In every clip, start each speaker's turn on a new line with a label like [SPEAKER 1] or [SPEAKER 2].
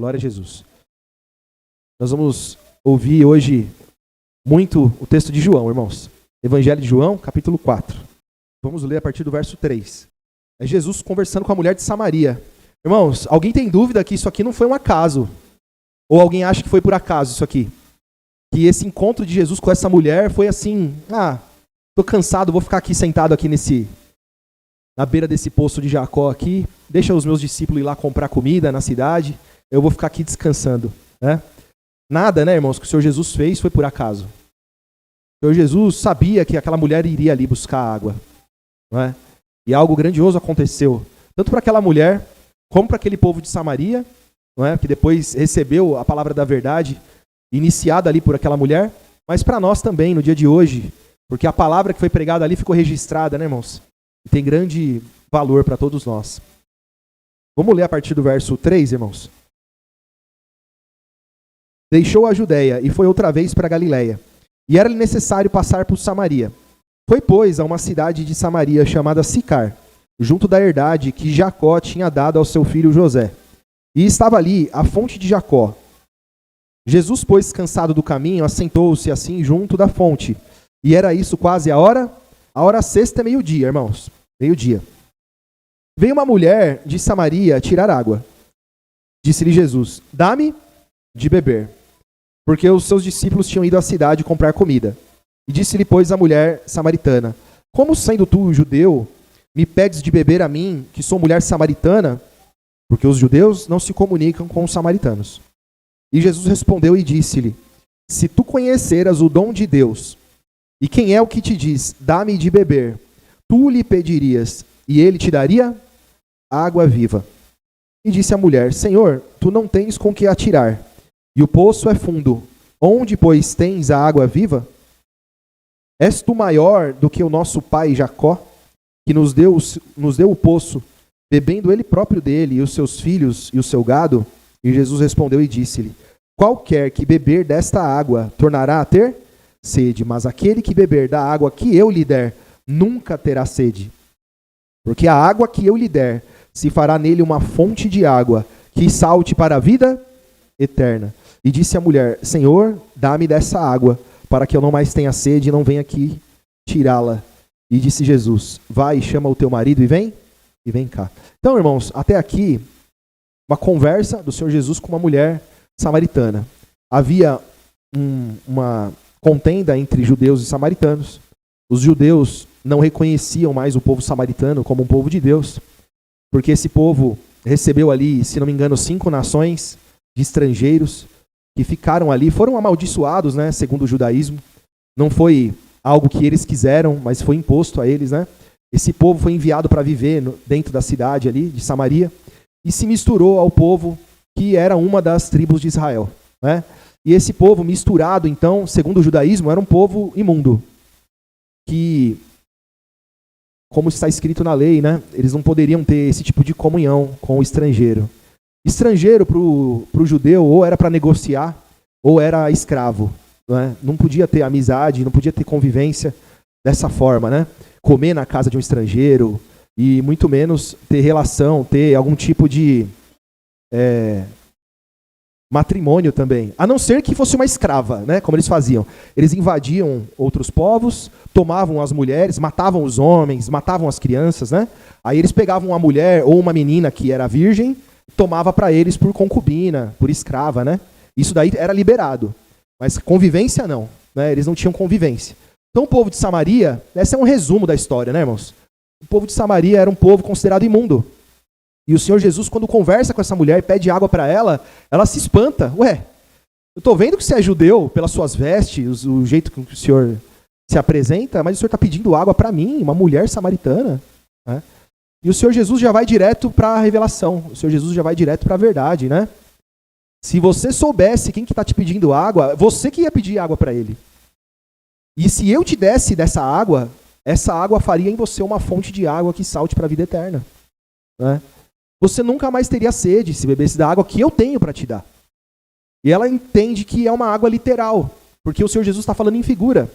[SPEAKER 1] Glória a Jesus. Nós vamos ouvir hoje muito o texto de João, irmãos. Evangelho de João, capítulo 4. Vamos ler a partir do verso 3. É Jesus conversando com a mulher de Samaria. Irmãos, alguém tem dúvida que isso aqui não foi um acaso? Ou alguém acha que foi por acaso isso aqui? Que esse encontro de Jesus com essa mulher foi assim, tô cansado, vou ficar aqui sentado aqui na beira desse poço de Jacó aqui, deixa os meus discípulos ir lá comprar comida na cidade, eu vou ficar aqui descansando, né? Nada, né, irmãos, que o Senhor Jesus fez foi por acaso. O Senhor Jesus sabia que aquela mulher iria ali buscar água, não é? E algo grandioso aconteceu, tanto para aquela mulher, como para aquele povo de Samaria, não é? Que depois recebeu a palavra da verdade, iniciada ali por aquela mulher, mas para nós também, no dia de hoje, porque a palavra que foi pregada ali ficou registrada, né, irmãos? E tem grande valor para todos nós. Vamos ler a partir do verso 3, irmãos. Deixou a Judéia e foi outra vez para Galiléia. E era-lhe necessário passar por Samaria. Foi, pois, a uma cidade de Samaria chamada Sicar, junto da herdade que Jacó tinha dado ao seu filho José. E estava ali a fonte de Jacó. Jesus, pois, cansado do caminho, assentou-se assim junto da fonte. E era isso quase a hora sexta é meio-dia, irmãos. Meio-dia. Veio uma mulher de Samaria tirar água. Disse-lhe Jesus: dá-me de beber. Porque os seus discípulos tinham ido à cidade comprar comida. E disse-lhe, pois, a mulher samaritana: como sendo tu judeu, me pedes de beber a mim, que sou mulher samaritana? Porque os judeus não se comunicam com os samaritanos. E Jesus respondeu e disse-lhe: se tu conheceras o dom de Deus, e quem é o que te diz, dá-me de beber, tu lhe pedirias, e ele te daria água viva. E disse a mulher: Senhor, tu não tens com que atirar, e o poço é fundo. Onde, pois, tens a água viva? És tu maior do que o nosso pai Jacó, que nos deu o poço, bebendo ele próprio dele, e os seus filhos e o seu gado? E Jesus respondeu e disse-lhe: qualquer que beber desta água tornará a ter sede, mas aquele que beber da água que eu lhe der nunca terá sede. Porque a água que eu lhe der se fará nele uma fonte de água que salte para a vida eterna. E disse a mulher: Senhor, dá-me dessa água, para que eu não mais tenha sede e não venha aqui tirá-la. E disse Jesus: vai, chama o teu marido e vem cá. Então, irmãos, até aqui, uma conversa do Senhor Jesus com uma mulher samaritana. Havia uma contenda entre judeus e samaritanos. Os judeus não reconheciam mais o povo samaritano como um povo de Deus, porque esse povo recebeu ali, se não me engano, 5 nações de estrangeiros que ficaram ali, foram amaldiçoados, né, segundo o judaísmo. Não foi algo que eles quiseram, mas foi imposto a eles, né? Esse povo foi enviado para viver dentro da cidade ali, de Samaria, e se misturou ao povo que era uma das tribos de Israel, né? E esse povo misturado, então, segundo o judaísmo, era um povo imundo, que, como está escrito na lei, né, eles não poderiam ter esse tipo de comunhão com o estrangeiro. Estrangeiro para o judeu ou era para negociar, ou era escravo, né? Não podia ter amizade, não podia ter convivência dessa forma, né? Comer na casa de um estrangeiro, e muito menos ter relação, ter algum tipo de matrimônio também, a não ser que fosse uma escrava, né? Como eles faziam. Eles invadiam outros povos, tomavam as mulheres, matavam os homens, matavam as crianças, né? Aí eles pegavam uma mulher ou uma menina que era virgem, tomava para eles por concubina, por escrava, né? Isso daí era liberado, mas convivência não, né? Eles não tinham convivência. Então o povo de Samaria, esse é um resumo da história, né, irmãos? O povo de Samaria era um povo considerado imundo. E o Senhor Jesus, quando conversa com essa mulher e pede água para ela, ela se espanta. Ué, eu estou vendo que você é judeu pelas suas vestes, o jeito que o Senhor se apresenta, mas o Senhor está pedindo água para mim, uma mulher samaritana, né? E o Senhor Jesus já vai direto para a revelação. O Senhor Jesus já vai direto para a verdade, né? Se você soubesse quem que está te pedindo água, você que ia pedir água para ele. E se eu te desse dessa água, essa água faria em você uma fonte de água que salte para a vida eterna, né? Você nunca mais teria sede se bebesse da água que eu tenho para te dar. E ela entende que é uma água literal, porque o Senhor Jesus está falando em figura.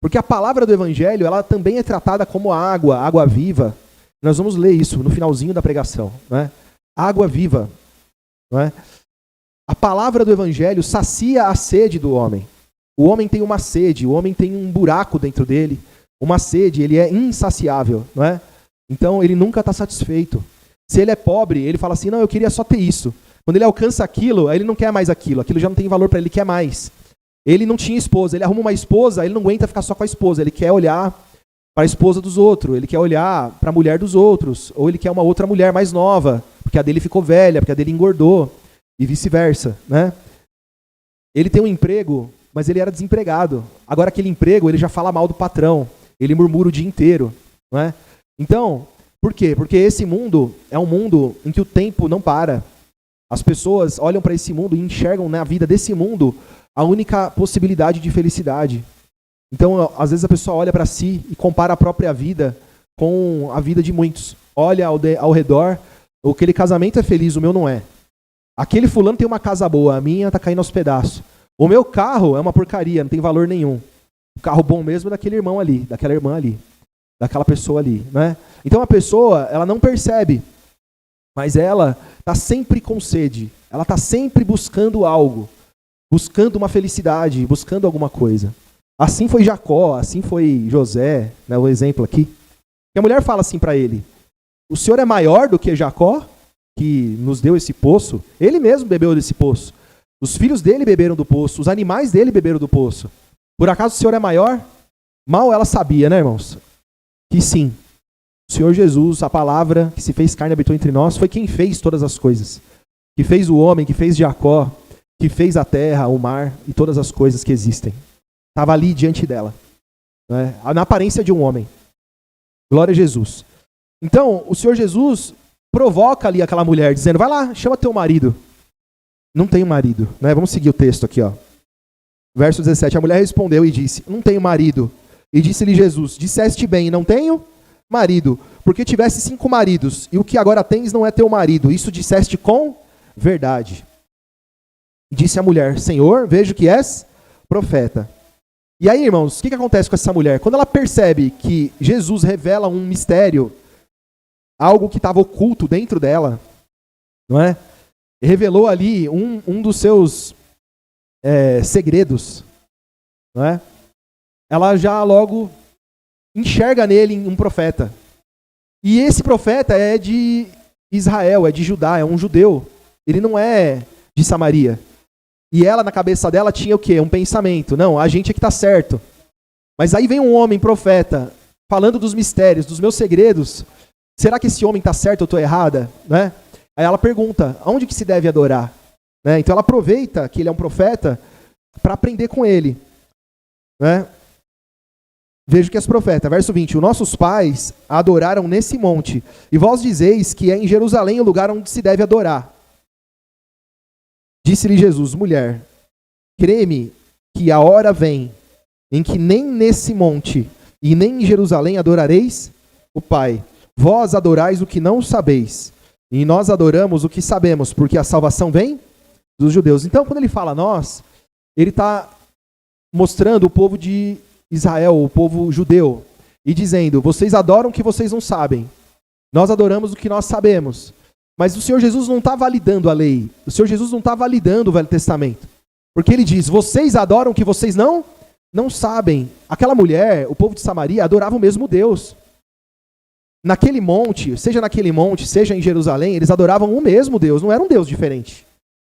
[SPEAKER 1] Porque a palavra do Evangelho, ela também é tratada como água, água viva. Nós vamos ler isso no finalzinho da pregação, né? Água viva. não é? A palavra do evangelho sacia a sede do homem. O homem tem uma sede, o homem tem um buraco dentro dele, uma sede, ele é insaciável, não é? Então ele nunca está satisfeito. Se ele é pobre, ele fala assim, não, eu queria só ter isso. Quando ele alcança aquilo, aí ele não quer mais aquilo já não tem valor para ele, quer mais. Ele não tinha esposa, ele arruma uma esposa, ele não aguenta ficar só com a esposa, ele quer olhar para a esposa dos outros, ele quer olhar para a mulher dos outros, ou ele quer uma outra mulher mais nova, porque a dele ficou velha, porque a dele engordou, e vice-versa, né? Ele tem um emprego, mas ele era desempregado. Agora aquele emprego, ele já fala mal do patrão, ele murmura o dia inteiro, não é? Então, por quê? Porque esse mundo é um mundo em que o tempo não para. As pessoas olham para esse mundo e enxergam na vida desse mundo a única possibilidade de felicidade. Então, às vezes a pessoa olha para si e compara a própria vida com a vida de muitos. Olha ao redor, aquele casamento é feliz, o meu não é. Aquele fulano tem uma casa boa, a minha está caindo aos pedaços. O meu carro é uma porcaria, não tem valor nenhum. O carro bom mesmo é daquele irmão ali, daquela irmã ali, daquela pessoa ali, né? Então a pessoa, ela não percebe, mas ela está sempre com sede, ela está sempre buscando algo, buscando uma felicidade, buscando alguma coisa. Assim foi Jacó, assim foi José, né, o exemplo aqui. E a mulher fala assim para ele, o senhor é maior do que Jacó, que nos deu esse poço? Ele mesmo bebeu desse poço. Os filhos dele beberam do poço, os animais dele beberam do poço. Por acaso o senhor é maior? Mal ela sabia, né, irmãos? Que sim, o Senhor Jesus, a palavra que se fez carne e habitou entre nós, foi quem fez todas as coisas. Que fez o homem, que fez Jacó, que fez a terra, o mar e todas as coisas que existem. Estava ali diante dela, né? Na aparência de um homem. Glória a Jesus. Então, o Senhor Jesus provoca ali aquela mulher, dizendo, vai lá, chama teu marido. Não tenho marido, né? Vamos seguir o texto aqui, ó. Verso 17, a mulher respondeu e disse, não tenho marido. E disse-lhe Jesus, disseste bem, não tenho marido, porque tivesse 5 maridos, e o que agora tens não é teu marido. Isso disseste com verdade. E disse a mulher, Senhor, vejo que és profeta. E aí, irmãos, o que acontece com essa mulher? Quando ela percebe que Jesus revela um mistério, algo que estava oculto dentro dela, não é? Revelou ali um dos seus segredos, não é? Ela já logo enxerga nele um profeta. E esse profeta é de Israel, é de Judá, é um judeu. Ele não é de Samaria. E ela, na cabeça dela, tinha o quê? Um pensamento. Não, a gente é que está certo. Mas aí vem um homem, profeta, falando dos mistérios, dos meus segredos. Será que esse homem está certo ou estou errada? Né? Aí ela pergunta, aonde que se deve adorar? Né? Então ela aproveita que ele é um profeta para aprender com ele. Né? Veja que és profeta. Verso 20. Os nossos pais adoraram nesse monte, e vós dizeis que é em Jerusalém o lugar onde se deve adorar. Disse-lhe Jesus, mulher, crê-me que a hora vem em que nem nesse monte e nem em Jerusalém adorareis o Pai. Vós adorais o que não sabeis, e nós adoramos o que sabemos, porque a salvação vem dos judeus. Então, quando ele fala nós, ele está mostrando o povo de Israel, o povo judeu, e dizendo, vocês adoram o que vocês não sabem, nós adoramos o que nós sabemos. Mas o Senhor Jesus não está validando a lei, o Senhor Jesus não está validando o Velho Testamento, porque ele diz, vocês adoram o que vocês não sabem. Aquela mulher, o povo de Samaria, adorava o mesmo Deus. Naquele monte, seja em Jerusalém, eles adoravam o mesmo Deus, não era um Deus diferente.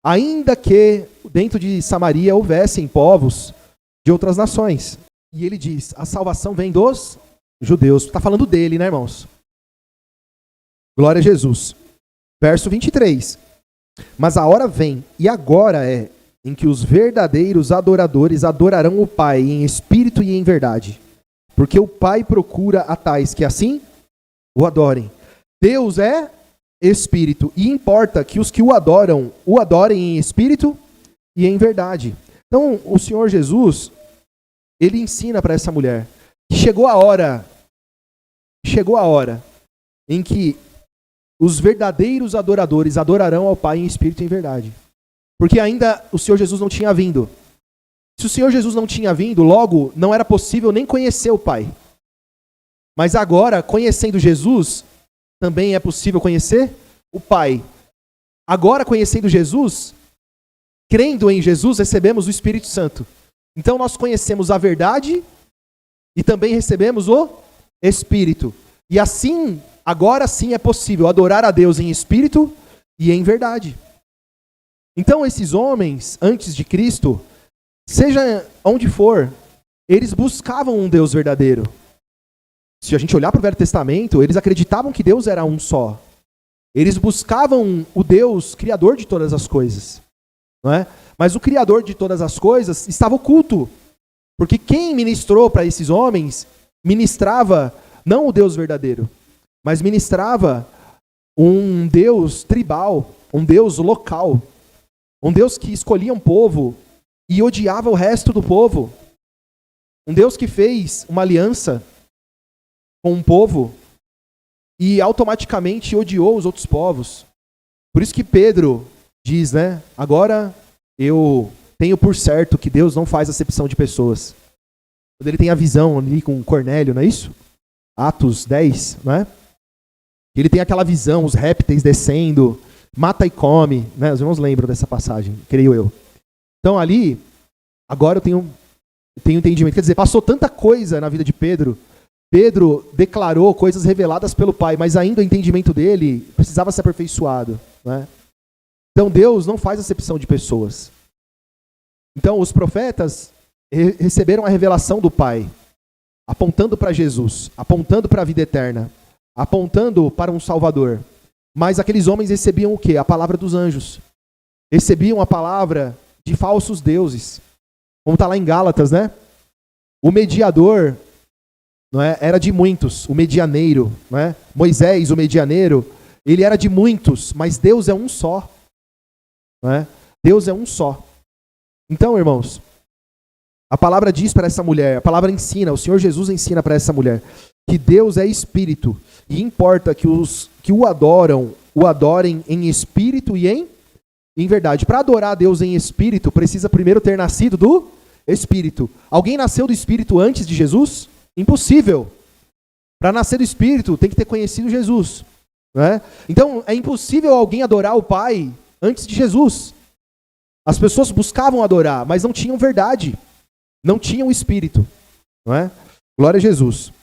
[SPEAKER 1] Ainda que dentro de Samaria houvessem povos de outras nações. E ele diz, a salvação vem dos judeus. Está falando dele, né, irmãos? Glória a Jesus. Verso 23. Mas a hora vem, e agora é, em que os verdadeiros adoradores adorarão o Pai em espírito e em verdade. Porque o Pai procura a tais que assim o adorem. Deus é espírito, e importa que os que o adorem em espírito e em verdade. Então, o Senhor Jesus, ele ensina para essa mulher que chegou a hora em que os verdadeiros adoradores adorarão ao Pai em espírito e em verdade. Porque ainda o Senhor Jesus não tinha vindo. Se o Senhor Jesus não tinha vindo, logo não era possível nem conhecer o Pai. Mas agora, conhecendo Jesus, também é possível conhecer o Pai. agora conhecendo Jesus, crendo em Jesus, recebemos o Espírito Santo. Então nós conhecemos a verdade e também recebemos o Espírito. E assim, agora sim é possível adorar a Deus em espírito e em verdade. Então esses homens, antes de Cristo, seja onde for, eles buscavam um Deus verdadeiro. Se a gente olhar para o Velho Testamento, eles acreditavam que Deus era um só. Eles buscavam o Deus criador de todas as coisas, não é? Mas o criador de todas as coisas estava oculto, porque quem ministrou para esses homens ministrava não o Deus verdadeiro, mas ministrava um Deus tribal, um Deus local, um Deus que escolhia um povo e odiava o resto do povo, um Deus que fez uma aliança com um povo e automaticamente odiou os outros povos. Por isso que Pedro diz, né? Agora eu tenho por certo que Deus não faz acepção de pessoas. Quando ele tem a visão ali com Cornélio, não é isso? Atos 10, não é? Ele tem aquela visão, os répteis descendo, mata e come, né? Os irmãos lembram dessa passagem, creio eu. Então ali, agora eu tenho entendimento. Quer dizer, passou tanta coisa na vida de Pedro. Pedro declarou coisas reveladas pelo Pai, mas ainda o entendimento dele precisava ser aperfeiçoado, né? Então Deus não faz acepção de pessoas. Então os profetas receberam a revelação do Pai, apontando para Jesus, apontando para a vida eterna, apontando para um Salvador. Mas aqueles homens recebiam o quê? A palavra dos anjos. Recebiam a palavra de falsos deuses. Como está lá em Gálatas, né? O mediador, não é, era de muitos, o medianeiro, não é? Moisés, o medianeiro, ele era de muitos, mas Deus é um só. Não é? Deus é um só. Então, irmãos, a palavra diz para essa mulher, a palavra ensina, o Senhor Jesus ensina para essa mulher, que Deus é espírito, e importa que os que o adoram, o adorem em espírito e em verdade. Para adorar a Deus em espírito, precisa primeiro ter nascido do Espírito. Alguém nasceu do Espírito antes de Jesus? Impossível. Para nascer do Espírito, tem que ter conhecido Jesus, né? Então, é impossível alguém adorar o Pai antes de Jesus. As pessoas buscavam adorar, mas não tinham verdade. Não tinham Espírito, não é? Glória a Jesus.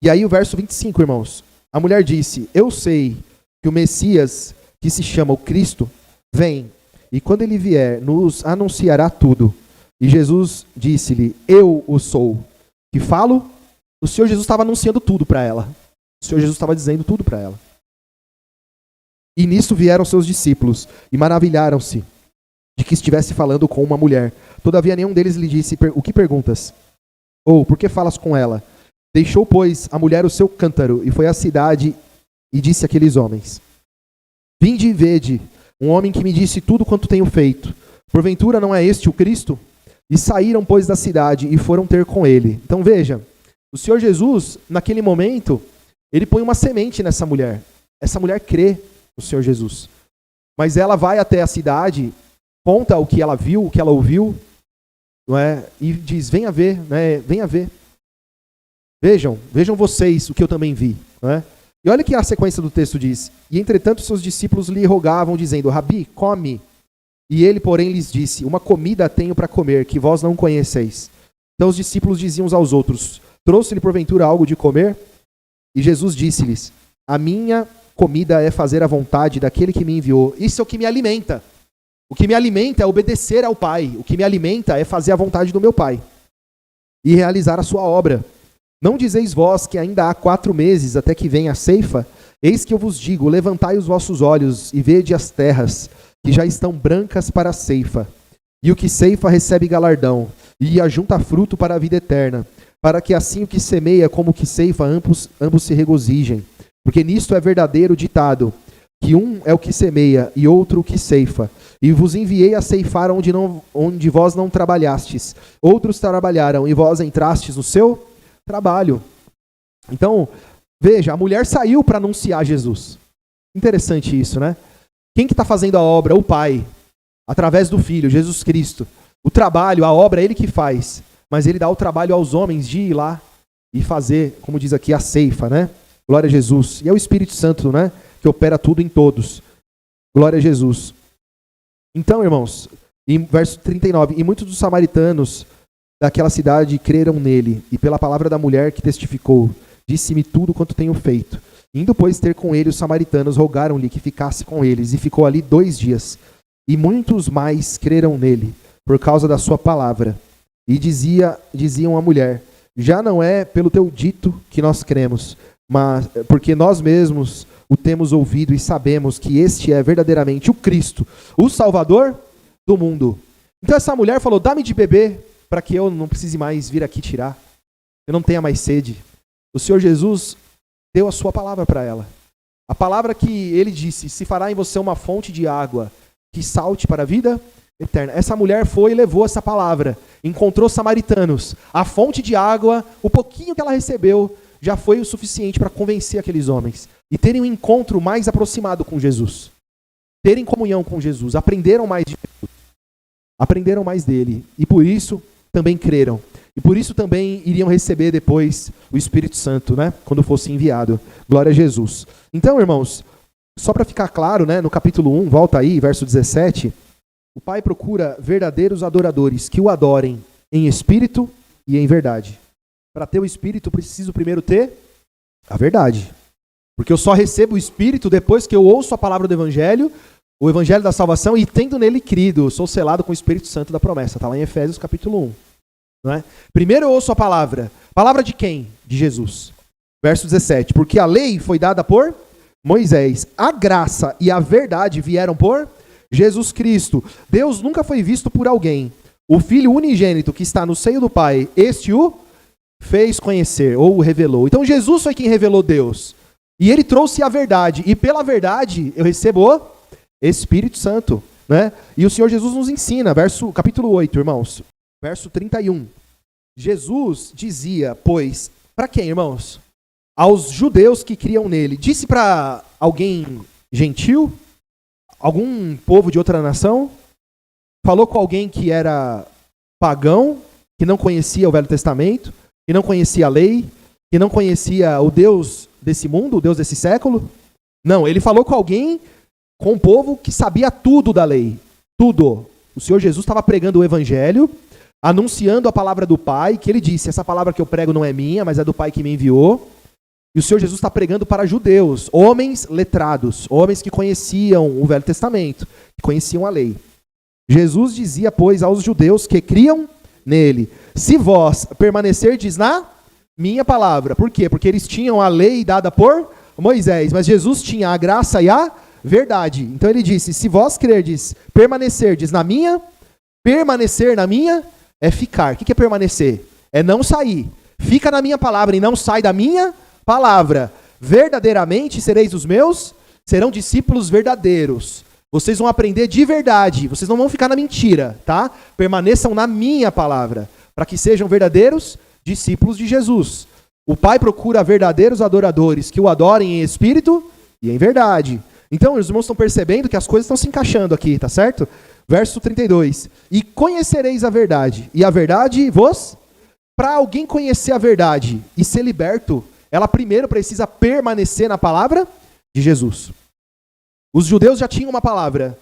[SPEAKER 1] E aí o verso 25, irmãos. A mulher disse, eu sei que o Messias, que se chama o Cristo, vem, e quando ele vier, nos anunciará tudo. E Jesus disse-lhe, eu o sou, que falo. O Senhor Jesus estava anunciando tudo para ela. O Senhor Jesus estava dizendo tudo para ela. E nisso vieram seus discípulos, e maravilharam-se de que estivesse falando com uma mulher. Todavia nenhum deles lhe disse, o que perguntas? Ou, por que falas com ela? Deixou, pois, a mulher o seu cântaro, e foi à cidade, e disse àqueles homens, vinde e vede, um homem que me disse tudo quanto tenho feito. Porventura não é este o Cristo? E saíram, pois, da cidade, e foram ter com ele. Então veja, o Senhor Jesus, naquele momento, ele põe uma semente nessa mulher. Essa mulher crê no Senhor Jesus. Mas ela vai até a cidade, conta o que ela viu, o que ela ouviu, não é? E diz, venha ver, né? Venha ver. Vejam vocês o que eu também vi, não é? E olha que a sequência do texto diz, e entretanto seus discípulos lhe rogavam, dizendo, Rabi, come. E ele, porém, lhes disse, uma comida tenho para comer, que vós não conheceis. Então os discípulos diziam uns aos outros, trouxe-lhe porventura algo de comer? E Jesus disse-lhes, a minha comida é fazer a vontade daquele que me enviou. Isso é o que me alimenta. O que me alimenta é obedecer ao Pai. O que me alimenta é fazer a vontade do meu Pai e realizar a sua obra. Não dizeis vós que ainda há 4 meses até que venha a ceifa? Eis que eu vos digo, levantai os vossos olhos e vede as terras, que já estão brancas para a ceifa. E o que ceifa recebe galardão, e ajunta fruto para a vida eterna, para que assim o que semeia como o que ceifa, ambos se regozijem. Porque nisto é verdadeiro o ditado, que um é o que semeia e outro o que ceifa. E vos enviei a ceifar onde vós não trabalhastes. Outros trabalharam, e vós entrastes no seu trabalho. Então, veja, a mulher saiu para anunciar Jesus. Interessante isso, né? Quem que está fazendo a obra? O Pai, através do Filho, Jesus Cristo. O trabalho, a obra, é Ele que faz. Mas Ele dá o trabalho aos homens de ir lá e fazer, como diz aqui, a ceifa, né? Glória a Jesus. E é o Espírito Santo, né? Que opera tudo em todos. Glória a Jesus. Então, irmãos, em verso 39, e muitos dos samaritanos daquela cidade creram nele, e pela palavra da mulher que testificou, disse-me tudo quanto tenho feito. Indo, pois, ter com ele, os samaritanos rogaram-lhe que ficasse com eles, e ficou ali 2 dias. E muitos mais creram nele, por causa da sua palavra. E diziam à mulher, já não é pelo teu dito que nós cremos, mas porque nós mesmos o temos ouvido e sabemos que este é verdadeiramente o Cristo, o Salvador do mundo. Então essa mulher falou, dá-me de beber, para que eu não precise mais vir aqui tirar. Eu não tenha mais sede. O Senhor Jesus deu a sua palavra para ela. A palavra que ele disse, se fará em você uma fonte de água que salte para a vida eterna. Essa mulher foi e levou essa palavra. Encontrou samaritanos. A fonte de água, o pouquinho que ela recebeu, já foi o suficiente para convencer aqueles homens. E terem um encontro mais aproximado com Jesus. Terem comunhão com Jesus. Aprenderam mais de Jesus. Aprenderam mais dele. E por isso também creram. E por isso também iriam receber depois o Espírito Santo, né? Quando fosse enviado. Glória a Jesus. Então, irmãos, só para ficar claro, né? No capítulo 1, volta aí, verso 17. O Pai procura verdadeiros adoradores que o adorem em espírito e em verdade. Para ter o Espírito, preciso primeiro ter a verdade. Porque eu só recebo o Espírito depois que eu ouço a palavra do Evangelho, o Evangelho da salvação, e tendo nele crido, sou selado com o Espírito Santo da promessa. Está lá em Efésios capítulo 1. Não é? Primeiro eu ouço a palavra. Palavra de quem? De Jesus. Verso 17. Porque a lei foi dada por Moisés. A graça e a verdade vieram por Jesus Cristo. Deus nunca foi visto por alguém. O Filho unigênito que está no seio do Pai, este o fez conhecer, ou o revelou. Então Jesus foi quem revelou Deus. E ele trouxe a verdade. E pela verdade eu recebo o Espírito Santo. Né? E o Senhor Jesus nos ensina, capítulo 8, irmãos. Verso 31. Jesus dizia, pois, para quem, irmãos? Aos judeus que criam nele. Disse para alguém gentil? Algum povo de outra nação? Falou com alguém que era pagão, que não conhecia o Velho Testamento, que não conhecia a lei, que não conhecia o Deus desse mundo, o Deus desse século? Não, ele falou com alguém, com um povo que sabia tudo da lei. Tudo. O Senhor Jesus estava pregando o Evangelho, anunciando a palavra do Pai, que ele disse, essa palavra que eu prego não é minha, mas é do Pai que me enviou. E o Senhor Jesus está pregando para judeus, homens letrados, homens que conheciam o Velho Testamento, que conheciam a lei. Jesus dizia, pois, aos judeus que criam nele, se vós permanecerdes na minha palavra. Por quê? Porque eles tinham a lei dada por Moisés, mas Jesus tinha a graça e a verdade. Então ele disse, se vós crerdes, permanecerdes na minha, permanecer na minha é ficar. O que é permanecer? É não sair. Fica na minha palavra e não sai da minha palavra. Verdadeiramente sereis os meus, serão discípulos verdadeiros. Vocês vão aprender de verdade. Vocês não vão ficar na mentira, tá? Permaneçam na minha palavra, para que sejam verdadeiros discípulos de Jesus. O Pai procura verdadeiros adoradores que o adorem em espírito e em verdade. Então, os irmãos estão percebendo que as coisas estão se encaixando aqui, tá certo? Verso 32. E conhecereis a verdade, e a verdade vos... Para alguém conhecer a verdade e ser liberto, ela primeiro precisa permanecer na palavra de Jesus. Os judeus já tinham uma palavra.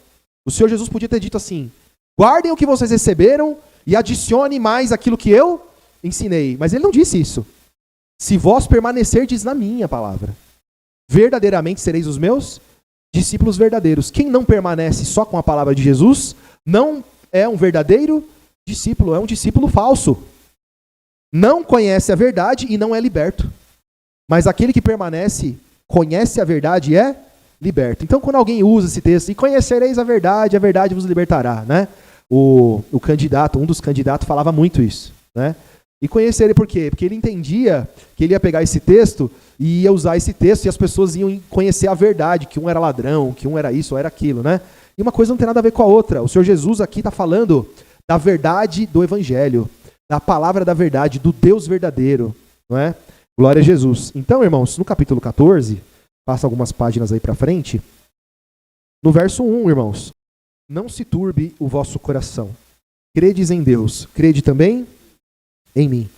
[SPEAKER 1] O Senhor Jesus podia ter dito assim, guardem o que vocês receberam e adicione mais aquilo que eu ensinei. Mas ele não disse isso. Se vós permanecerdes na minha palavra, verdadeiramente sereis os meus discípulos verdadeiros. Quem não permanece só com a palavra de Jesus, não é um verdadeiro discípulo, é um discípulo falso. Não conhece a verdade e não é liberto. Mas aquele que permanece, conhece a verdade e é liberto. Então, quando alguém usa esse texto, e conhecereis a verdade vos libertará, né? O candidato, um dos candidatos falava muito isso, né? E conhecer ele por quê? Porque ele entendia que ele ia pegar esse texto e ia usar esse texto e as pessoas iam conhecer a verdade, que um era ladrão, que um era isso ou era aquilo, né? E uma coisa não tem nada a ver com a outra. O Senhor Jesus aqui está falando da verdade do Evangelho, da palavra da verdade, do Deus verdadeiro, não é? Glória a Jesus. Então, irmãos, no capítulo 14, passa algumas páginas aí para frente, no verso 1, irmãos, não se turbe o vosso coração. Credes em Deus, crede também em mim.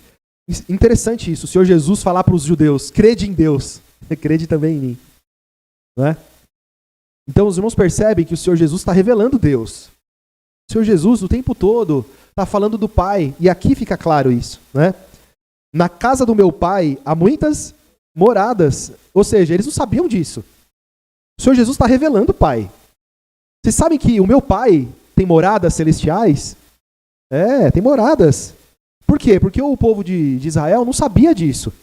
[SPEAKER 1] Interessante isso, o Senhor Jesus falar para os judeus, crede em Deus, crede também em mim. Não é? Então os irmãos percebem que o Senhor Jesus está revelando Deus. O Senhor Jesus, o tempo todo, está falando do Pai. E aqui fica claro isso, né? Na casa do meu Pai há muitas moradas. Ou seja, eles não sabiam disso. O Senhor Jesus está revelando o Pai. Vocês sabem que o meu Pai tem moradas celestiais? Tem moradas. Por quê? Porque o povo de Israel não sabia disso.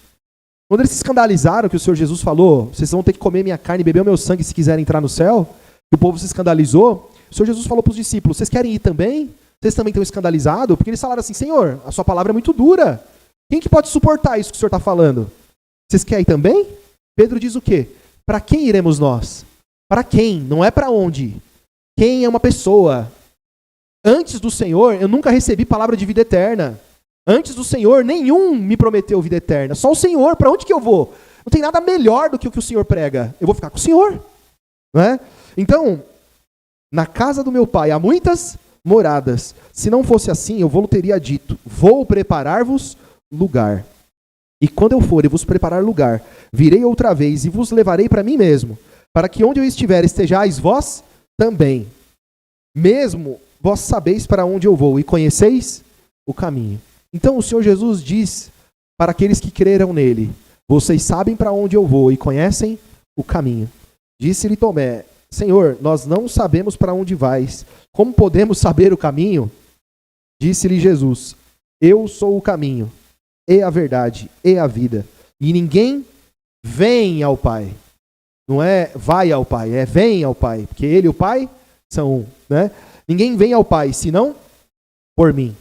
[SPEAKER 1] Quando eles se escandalizaram que o Senhor Jesus falou, vocês vão ter que comer minha carne e beber o meu sangue se quiserem entrar no céu, e o povo se escandalizou, o Senhor Jesus falou para os discípulos, vocês querem ir também? Vocês também estão escandalizados? Porque eles falaram assim, Senhor, a sua palavra é muito dura. Quem que pode suportar isso que o Senhor está falando? Vocês querem ir também? Pedro diz o quê? Para quem iremos nós? Para quem? Não é para onde. Quem é uma pessoa? Antes do Senhor, eu nunca recebi palavra de vida eterna. Antes do Senhor, nenhum me prometeu vida eterna. Só o Senhor, para onde que eu vou? Não tem nada melhor do que o que o Senhor prega. Eu vou ficar com o Senhor. Não é? Então, na casa do meu Pai há muitas moradas. Se não fosse assim, eu vou teria dito, vou preparar-vos lugar. E quando eu for e vos preparar lugar, virei outra vez e vos levarei para mim mesmo, para que onde eu estiver estejais vós também. Mesmo vós sabeis para onde eu vou e conheceis o caminho. Então o Senhor Jesus diz para aqueles que creram nele, vocês sabem para onde eu vou e conhecem o caminho. Disse-lhe Tomé, Senhor, nós não sabemos para onde vais. Como podemos saber o caminho? Disse-lhe Jesus, eu sou o caminho, e a verdade, e a vida. E ninguém vem ao Pai. Não é vai ao Pai, é vem ao Pai. Porque ele e o Pai são um, né? Ninguém vem ao Pai, senão por mim.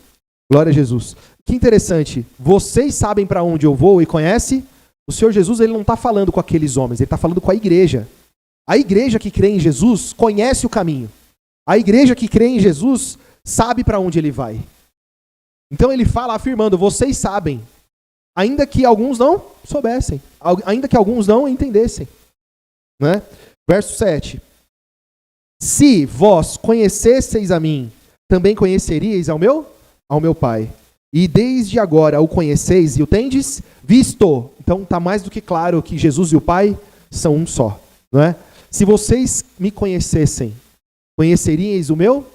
[SPEAKER 1] Glória a Jesus. Que interessante. Vocês sabem para onde eu vou e conhecem? O Senhor Jesus, ele não está falando com aqueles homens, ele está falando com a igreja. A igreja que crê em Jesus conhece o caminho. A igreja que crê em Jesus sabe para onde ele vai. Então ele fala afirmando, vocês sabem. Ainda que alguns não soubessem. Ainda que alguns não entendessem. Né? Verso 7. Se vós conhecesseis a mim, também conheceríeis ao meu Pai. E desde agora o conheceis e o tendes visto. Então está mais do que claro que Jesus e o Pai são um só. Não é? Se vocês me conhecessem, conheceríeis o meu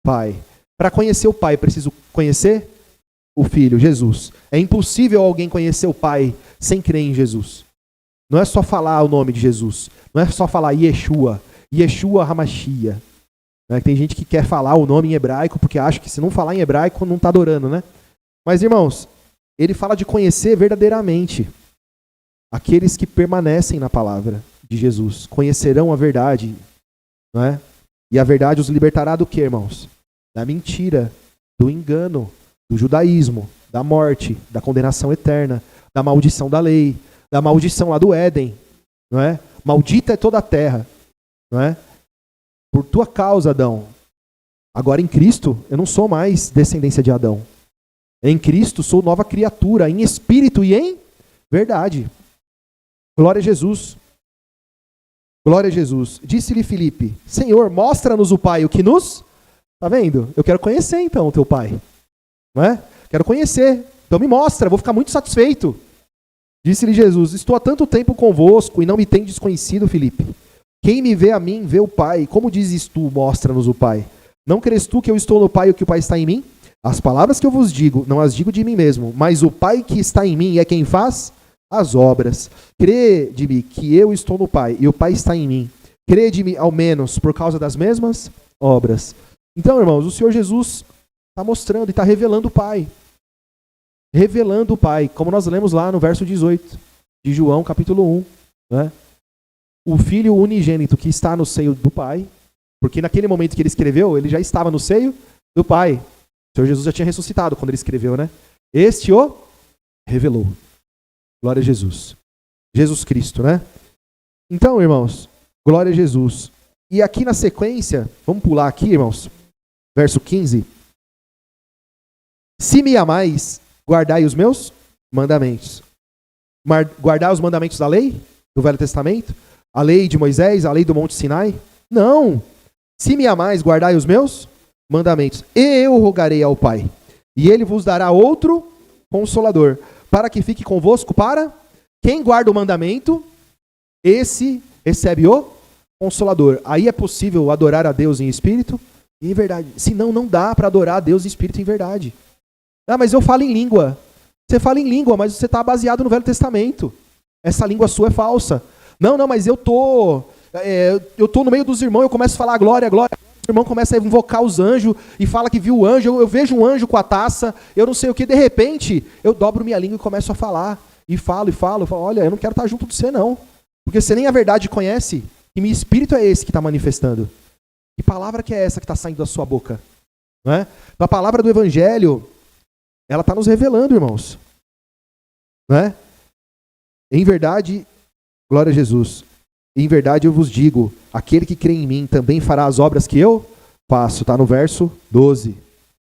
[SPEAKER 1] Pai. Para conhecer o Pai, preciso conhecer o Filho, Jesus. É impossível alguém conhecer o Pai sem crer em Jesus. Não é só falar o nome de Jesus. Não é só falar Yeshua. Yeshua Hamashia. Né? Tem gente que quer falar o nome em hebraico porque acha que se não falar em hebraico não está adorando, né? Mas, irmãos, ele fala de conhecer verdadeiramente aqueles que permanecem na palavra de Jesus. Conhecerão a verdade, não é? E a verdade os libertará do quê, irmãos? Da mentira, do engano, do judaísmo, da morte, da condenação eterna, da maldição da lei, da maldição lá do Éden, não é? Maldita é toda a terra, não é? Por tua causa, Adão. Agora em Cristo, eu não sou mais descendência de Adão. Em Cristo sou nova criatura, em espírito e em verdade. Glória a Jesus. Glória a Jesus. Disse-lhe Filipe, Senhor, mostra-nos o Pai, o que nos... Tá vendo? Eu quero conhecer então o teu Pai. Não é? Quero conhecer. Então me mostra, vou ficar muito satisfeito. Disse-lhe Jesus, estou há tanto tempo convosco e não me tendes conhecido, Filipe. Quem me vê a mim, vê o Pai. Como dizes tu, mostra-nos o Pai? Não crês tu que eu estou no Pai e que o Pai está em mim? As palavras que eu vos digo, não as digo de mim mesmo, mas o Pai que está em mim é quem faz as obras. Crede-me que eu estou no Pai e o Pai está em mim. Crede-me ao menos por causa das mesmas obras. Então, irmãos, o Senhor Jesus está mostrando e está revelando o Pai. Revelando o Pai, como nós lemos lá no verso 18 de João, capítulo 1. Né? O Filho unigênito que está no seio do Pai, porque naquele momento que ele escreveu, ele já estava no seio do Pai. O Senhor Jesus já tinha ressuscitado quando ele escreveu, né? Este o revelou. Glória a Jesus. Jesus Cristo, né? Então, irmãos, glória a Jesus. E aqui na sequência, vamos pular aqui, irmãos, verso 15. Se me amais, guardai os meus mandamentos. Guardar os mandamentos da lei, do Velho Testamento? A lei de Moisés, a lei do Monte Sinai? Não. Se me amais, guardai os meus mandamentos. E eu rogarei ao Pai, e ele vos dará outro consolador, para que fique convosco para... Quem guarda o mandamento, esse recebe o Consolador. Aí é possível adorar a Deus em espírito e em verdade. Senão, não dá para adorar a Deus em espírito e em verdade. Ah, mas eu falo em língua. Você fala em língua, mas você está baseado no Velho Testamento. Essa língua sua é falsa. Não, mas eu tô no meio dos irmãos, eu começo a falar glória, glória. O irmão começa a invocar os anjos e fala que viu o anjo. Eu vejo um anjo com a taça, eu não sei o que. De repente, eu dobro minha língua e começo a falar. E falo. Eu falo, olha, eu não quero estar junto de você, não. Porque você nem a verdade conhece. E meu espírito é esse que está manifestando. Que palavra que é essa que está saindo da sua boca? Não é? Então, a palavra do Evangelho, ela está nos revelando, irmãos. Não é? Em verdade, glória a Jesus. Em verdade eu vos digo, aquele que crê em mim também fará as obras que eu faço. Está no verso 12.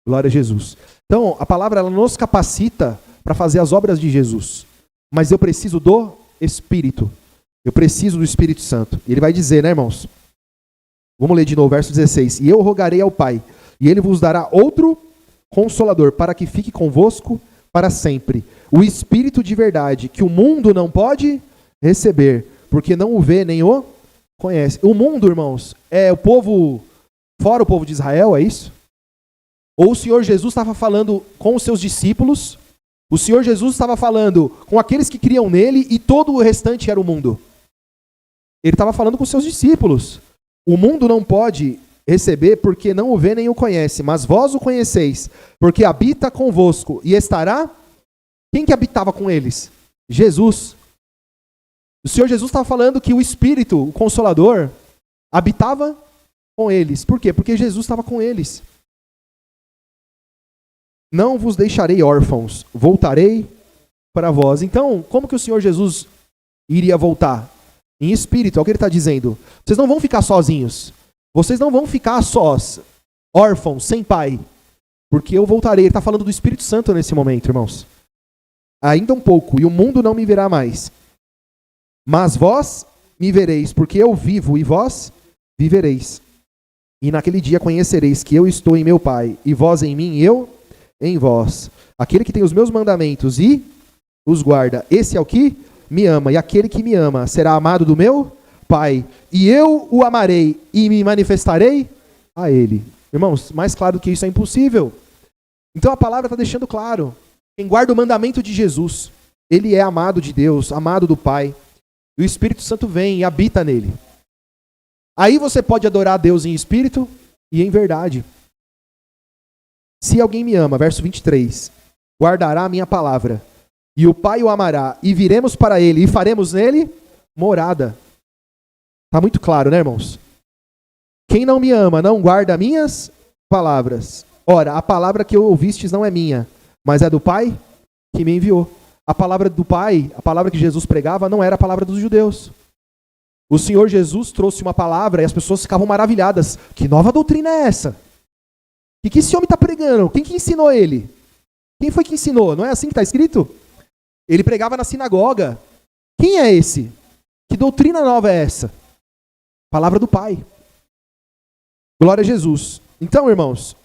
[SPEAKER 1] Glória a Jesus. Então, a palavra ela nos capacita para fazer as obras de Jesus. Mas eu preciso do Espírito. Eu preciso do Espírito Santo. E ele vai dizer, né, irmãos? Vamos ler de novo, verso 16. E eu rogarei ao Pai, e ele vos dará outro Consolador, para que fique convosco para sempre. O Espírito de verdade, que o mundo não pode receber, porque não o vê nem o conhece. O mundo, irmãos, é o povo, fora o povo de Israel, é isso? Ou o Senhor Jesus estava falando com os seus discípulos, o Senhor Jesus estava falando com aqueles que criam nele e todo o restante era o mundo. Ele estava falando com os seus discípulos. O mundo não pode receber porque não o vê nem o conhece, mas vós o conheceis, porque habita convosco e estará... Quem que habitava com eles? Jesus. O Senhor Jesus estava falando que o Espírito, o Consolador, habitava com eles. Por quê? Porque Jesus estava com eles. Não vos deixarei órfãos, voltarei para vós. Então, como que o Senhor Jesus iria voltar? Em espírito, é o que ele está dizendo. Vocês não vão ficar sozinhos. Vocês não vão ficar sós, órfãos, sem pai. Porque eu voltarei. Ele está falando do Espírito Santo nesse momento, irmãos. Ainda um pouco, e o mundo não me verá mais. Mas vós me vereis, porque eu vivo, e vós vivereis. E naquele dia conhecereis que eu estou em meu Pai, e vós em mim, e eu em vós. Aquele que tem os meus mandamentos e os guarda, esse é o que me ama. E aquele que me ama será amado do meu Pai. E eu o amarei e me manifestarei a ele. Irmãos, mais claro do que isso é impossível. Então a palavra está deixando claro. Quem guarda o mandamento de Jesus, ele é amado de Deus, amado do Pai. E o Espírito Santo vem e habita nele. Aí você pode adorar a Deus em espírito e em verdade. Se alguém me ama, verso 23, guardará a minha palavra, e o Pai o amará, e viremos para ele, e faremos nele morada. Está muito claro, né, irmãos? Quem não me ama, não guarda minhas palavras. Ora, a palavra que ouvistes não é minha, mas é do Pai que me enviou. A palavra do Pai, a palavra que Jesus pregava, não era a palavra dos judeus. O Senhor Jesus trouxe uma palavra e as pessoas ficavam maravilhadas. Que nova doutrina é essa? O que esse homem está pregando? Quem que ensinou ele? Quem foi que ensinou? Não é assim que está escrito? Ele pregava na sinagoga. Quem é esse? Que doutrina nova é essa? Palavra do Pai. Glória a Jesus. Então, irmãos,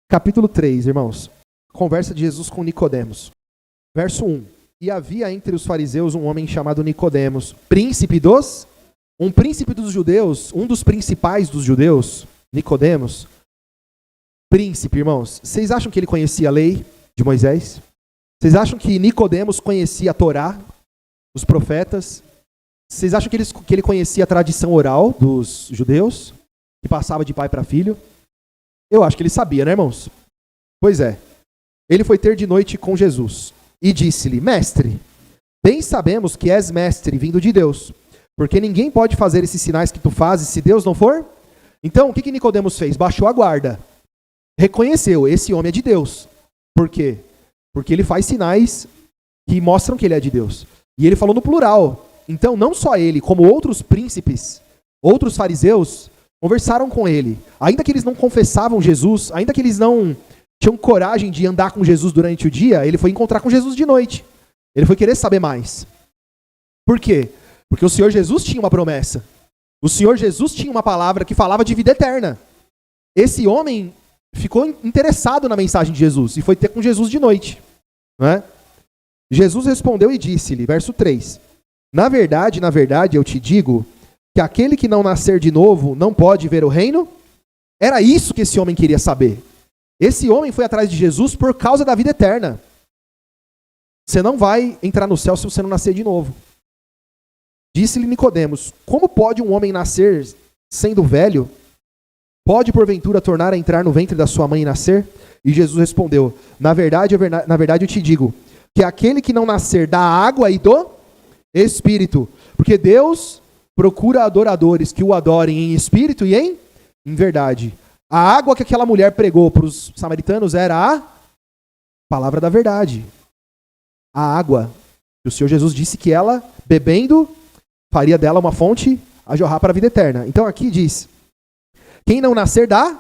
[SPEAKER 1] capítulo 3, irmãos. Conversa de Jesus com Nicodemos. Verso 1. E havia entre os fariseus um homem chamado Nicodemos, um príncipe dos judeus, um dos principais dos judeus, Nicodemos. Príncipe, irmãos. Vocês acham que ele conhecia a lei de Moisés? Vocês acham que Nicodemos conhecia a Torá, os profetas? Vocês acham que ele conhecia a tradição oral dos judeus, que passava de pai para filho? Eu acho que ele sabia, né, irmãos? Pois é. Ele foi ter de noite com Jesus e disse-lhe: Mestre, bem sabemos que és mestre vindo de Deus, porque ninguém pode fazer esses sinais que tu fazes se Deus não for? Então, o que Nicodemos fez? Baixou a guarda. Reconheceu, esse homem é de Deus. Por quê? Porque ele faz sinais que mostram que ele é de Deus. E ele falou no plural. Então, não só ele, como outros príncipes, outros fariseus, conversaram com ele. Ainda que eles não confessavam Jesus, ainda que eles não tinham coragem de andar com Jesus durante o dia, ele foi encontrar com Jesus de noite. Ele foi querer saber mais. Por quê? Porque o Senhor Jesus tinha uma promessa. O Senhor Jesus tinha uma palavra que falava de vida eterna. Esse homem ficou interessado na mensagem de Jesus e foi ter com Jesus de noite. Não é? Jesus respondeu e disse-lhe, verso 3, Na verdade, eu te digo que aquele que não nascer de novo não pode ver o reino. Era isso que esse homem queria saber. Esse homem foi atrás de Jesus por causa da vida eterna. Você não vai entrar no céu se você não nascer de novo. Disse-lhe Nicodemos: como pode um homem nascer sendo velho? Pode porventura tornar a entrar no ventre da sua mãe e nascer? E Jesus respondeu: na verdade eu te digo que aquele que não nascer da água e do Espírito, porque Deus procura adoradores que o adorem em espírito e em verdade. A água que aquela mulher pregou para os samaritanos era a palavra da verdade. A água que o Senhor Jesus disse que ela, bebendo, faria dela uma fonte a jorrar para a vida eterna. Então aqui diz: quem não nascer da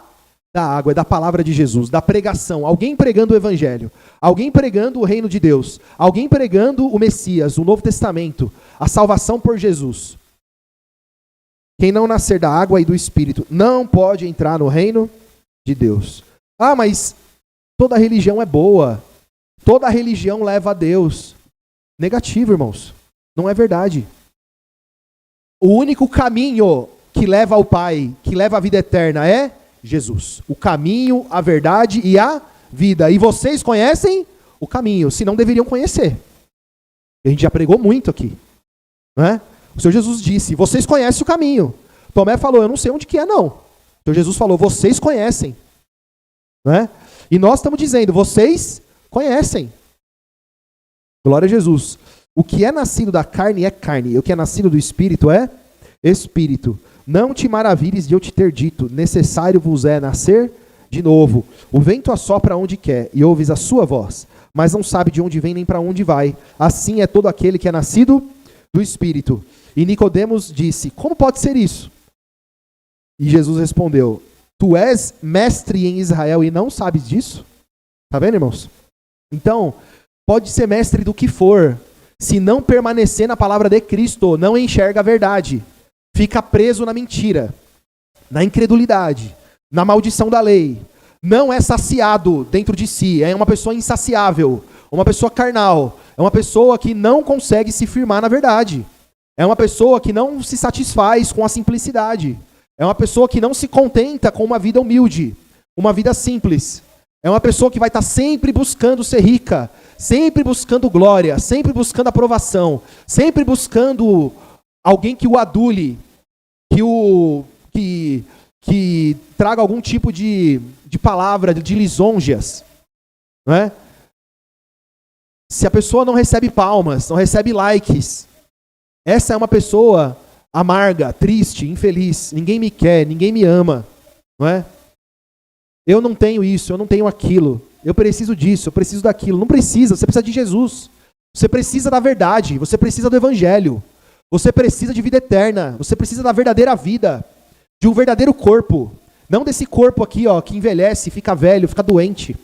[SPEAKER 1] água, é da palavra de Jesus, da pregação, alguém pregando o evangelho, alguém pregando o reino de Deus, alguém pregando o Messias, o Novo Testamento, a salvação por Jesus. Quem não nascer da água e do Espírito não pode entrar no reino de Deus. Ah, mas toda religião é boa. Toda religião leva a Deus. Negativo, irmãos. Não é verdade. O único caminho que leva ao Pai, que leva à vida eterna é Jesus. O caminho, a verdade e a vida. E vocês conhecem o caminho, se não deveriam conhecer. A gente já pregou muito aqui. Não é? O Senhor Jesus disse: vocês conhecem o caminho. Tomé falou: eu não sei onde que é, não. O Senhor Jesus falou: vocês conhecem. Não é? E nós estamos dizendo: vocês conhecem. Glória a Jesus. O que é nascido da carne é carne, e o que é nascido do Espírito é Espírito. Não te maravilhes de eu te ter dito: necessário vos é nascer de novo. O vento assopra onde quer, e ouves a sua voz, mas não sabe de onde vem nem para onde vai. Assim é todo aquele que é nascido do Espírito. E Nicodemos disse: como pode ser isso? E Jesus respondeu: tu és mestre em Israel e não sabes disso? Tá vendo, irmãos? Então, pode ser mestre do que for, se não permanecer na palavra de Cristo, não enxerga a verdade. Fica preso na mentira, na incredulidade, na maldição da lei. Não é saciado dentro de si, é uma pessoa insaciável, uma pessoa carnal, é uma pessoa que não consegue se firmar na verdade. É uma pessoa que não se satisfaz com a simplicidade. É uma pessoa que não se contenta com uma vida humilde, uma vida simples. É uma pessoa que vai estar sempre buscando ser rica, sempre buscando glória, sempre buscando aprovação, sempre buscando alguém que o adule, que traga algum tipo de palavra, de lisonjas. Não é? Se a pessoa não recebe palmas, não recebe likes, essa é uma pessoa amarga, triste, infeliz. Ninguém me quer, ninguém me ama. Não é? Eu não tenho isso, eu não tenho aquilo. Eu preciso disso, eu preciso daquilo. Não precisa, você precisa de Jesus. Você precisa da verdade, você precisa do evangelho. Você precisa de vida eterna, você precisa da verdadeira vida, de um verdadeiro corpo. Não desse corpo aqui, ó, que envelhece, fica velho, fica doente.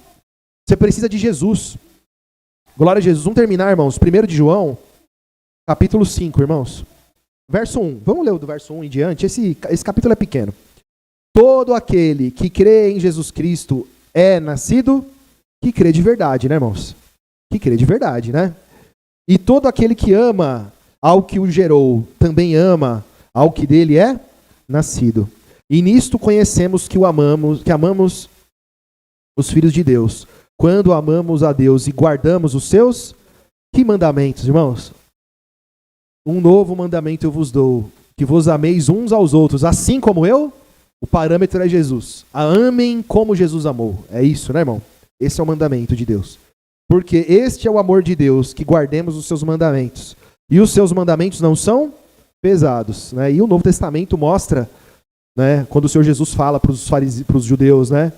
[SPEAKER 1] Você precisa de Jesus. Glória a Jesus. Vamos terminar, irmãos. 1 de João, capítulo 5, irmãos. Verso 1. Vamos ler do verso 1 em diante. Esse capítulo é pequeno. Todo aquele que crê em Jesus Cristo é nascido, que crê de verdade, né, irmãos? Que crê de verdade, né? E todo aquele que ama ao que o gerou, também ama ao que dele é nascido. E nisto conhecemos que amamos os filhos de Deus, quando amamos a Deus e guardamos os seus mandamentos, irmãos? Um novo mandamento eu vos dou, que vos ameis uns aos outros, assim como eu. O parâmetro é Jesus. Amem como Jesus amou. É isso, né, irmão? Esse é o mandamento de Deus. Porque este é o amor de Deus, que guardemos os seus mandamentos. E os seus mandamentos não são pesados, né? E o Novo Testamento mostra, né, quando o Senhor Jesus fala para os judeus, né,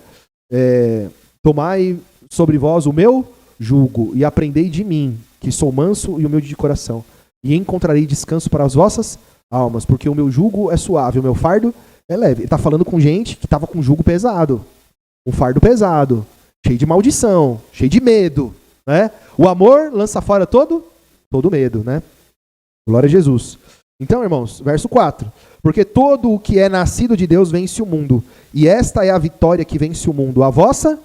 [SPEAKER 1] tomai sobre vós o meu jugo e aprendei de mim, que sou manso e humilde de coração, e encontrarei descanso para as vossas almas, porque o meu jugo é suave, o meu fardo é leve. Ele está falando com gente que estava com jugo pesado, um fardo pesado, cheio de maldição, cheio de medo, né? O amor lança fora todo medo, né? Glória a Jesus. Então, irmãos, verso 4. Porque todo o que é nascido de Deus vence o mundo, e esta é a vitória que vence o mundo, a vossa.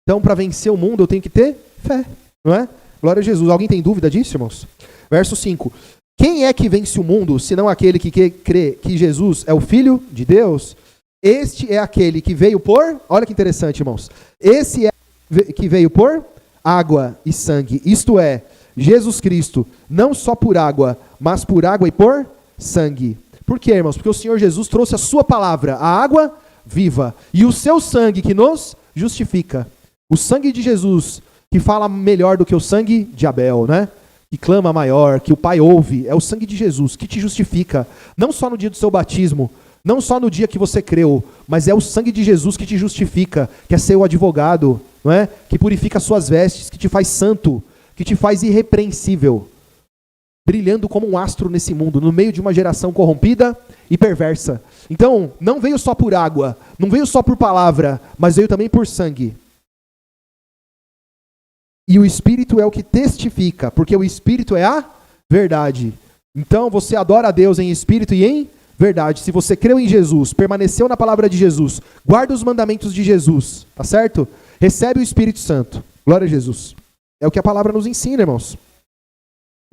[SPEAKER 1] Então, para vencer o mundo, eu tenho que ter fé, não é? Glória a Jesus. Alguém tem dúvida disso, irmãos? Verso 5. Quem é que vence o mundo, senão aquele que crê que Jesus é o Filho de Deus? Este é aquele que veio por... Olha que interessante, irmãos. Esse é que veio por água e sangue. Isto é, Jesus Cristo, não só por água, mas por água e por sangue. Por quê, irmãos? Porque o Senhor Jesus trouxe a sua palavra, a água viva, e o seu sangue que nos justifica. O sangue de Jesus, que fala melhor do que o sangue de Abel, né? Que clama maior, que o Pai ouve, é o sangue de Jesus que te justifica, não só no dia do seu batismo, não só no dia que você creu, mas é o sangue de Jesus que te justifica, que é seu advogado, não é? Que purifica suas vestes, que te faz santo, que te faz irrepreensível, brilhando como um astro nesse mundo, no meio de uma geração corrompida e perversa. Então, não veio só por água, não veio só por palavra, mas veio também por sangue. E o Espírito é o que testifica, porque o Espírito é a verdade. Então, você adora a Deus em espírito e em verdade. Se você creu em Jesus, permaneceu na palavra de Jesus, guarda os mandamentos de Jesus, tá certo? Recebe o Espírito Santo. Glória a Jesus. É o que a palavra nos ensina, irmãos.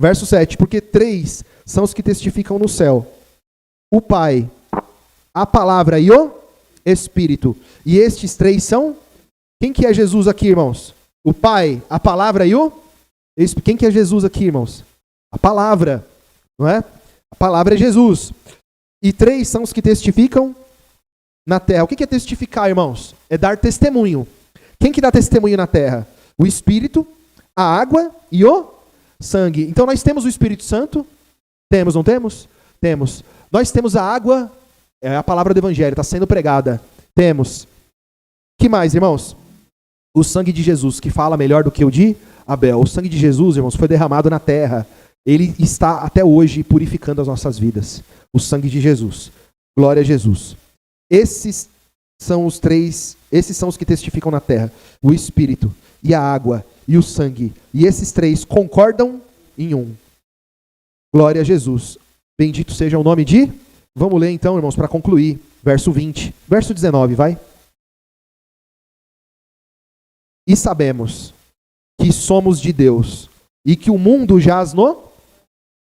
[SPEAKER 1] Verso 7, porque 3 são os que testificam no céu: o Pai, a palavra e o Espírito. E estes 3 são... Quem que é Jesus aqui, irmãos? O Pai, a palavra e o Espírito. Quem que é Jesus aqui, irmãos? A palavra, não é? A palavra é Jesus. E 3 são os que testificam na terra. O que é testificar, irmãos? É dar testemunho. Quem que dá testemunho na terra? O Espírito, a água e o sangue. Então nós temos o Espírito Santo? Temos, não temos? Temos. Nós temos a água, é a palavra do Evangelho, está sendo pregada. Temos. Que mais, irmãos? O sangue de Jesus, que fala melhor do que o de Abel. O sangue de Jesus, irmãos, foi derramado na terra. Ele está até hoje purificando as nossas vidas. O sangue de Jesus. Glória a Jesus. Esses são os que testificam na terra. O Espírito e a água e o sangue. E esses 3 concordam em um. Glória a Jesus. Bendito seja o nome de... Vamos ler então, irmãos, para concluir. Verso 20. Verso 19, vai. E sabemos que somos de Deus e que o mundo jaz no...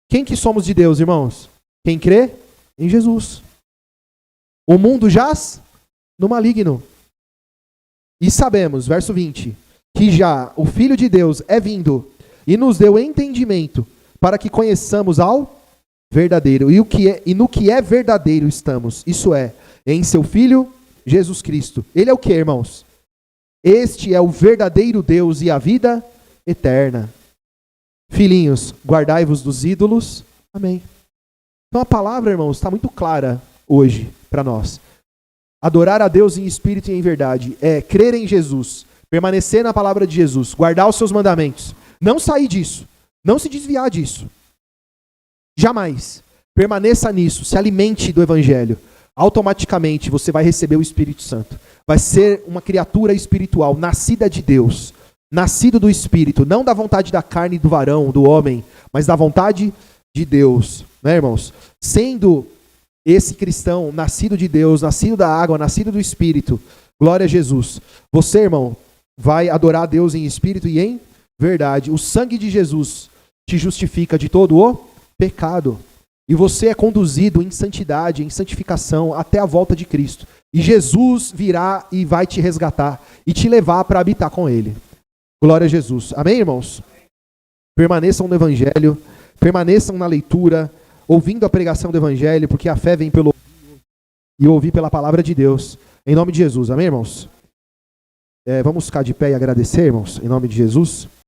[SPEAKER 1] Quem que somos de Deus, irmãos? Quem crê em Jesus. O mundo jaz no maligno. E sabemos, verso 20, que já o Filho de Deus é vindo e nos deu entendimento para que conheçamos ao verdadeiro. E no que é verdadeiro estamos, isso é, em seu Filho Jesus Cristo. Ele é o que, irmãos? Este é o verdadeiro Deus e a vida eterna. Filhinhos, guardai-vos dos ídolos. Amém. Então a palavra, irmãos, está muito clara hoje para nós. Adorar a Deus em espírito e em verdade é crer em Jesus, permanecer na palavra de Jesus, guardar os seus mandamentos, não sair disso, não se desviar disso. Jamais. Permaneça nisso, se alimente do Evangelho. Automaticamente você vai receber o Espírito Santo. Vai ser uma criatura espiritual, nascida de Deus, nascido do Espírito, não da vontade da carne do varão, do homem, mas da vontade de Deus, né, irmãos? Sendo esse cristão nascido de Deus, nascido da água, nascido do Espírito, glória a Jesus. Você, irmão, vai adorar a Deus em espírito e em verdade. O sangue de Jesus te justifica de todo o pecado. E você é conduzido em santidade, em santificação, até a volta de Cristo. E Jesus virá e vai te resgatar e te levar para habitar com Ele. Glória a Jesus. Amém, irmãos? Permaneçam no Evangelho, permaneçam na leitura, ouvindo a pregação do Evangelho, porque a fé vem pelo ouvir e ouvir pela palavra de Deus. Em nome de Jesus. Amém, irmãos? Vamos ficar de pé e agradecer, irmãos, em nome de Jesus.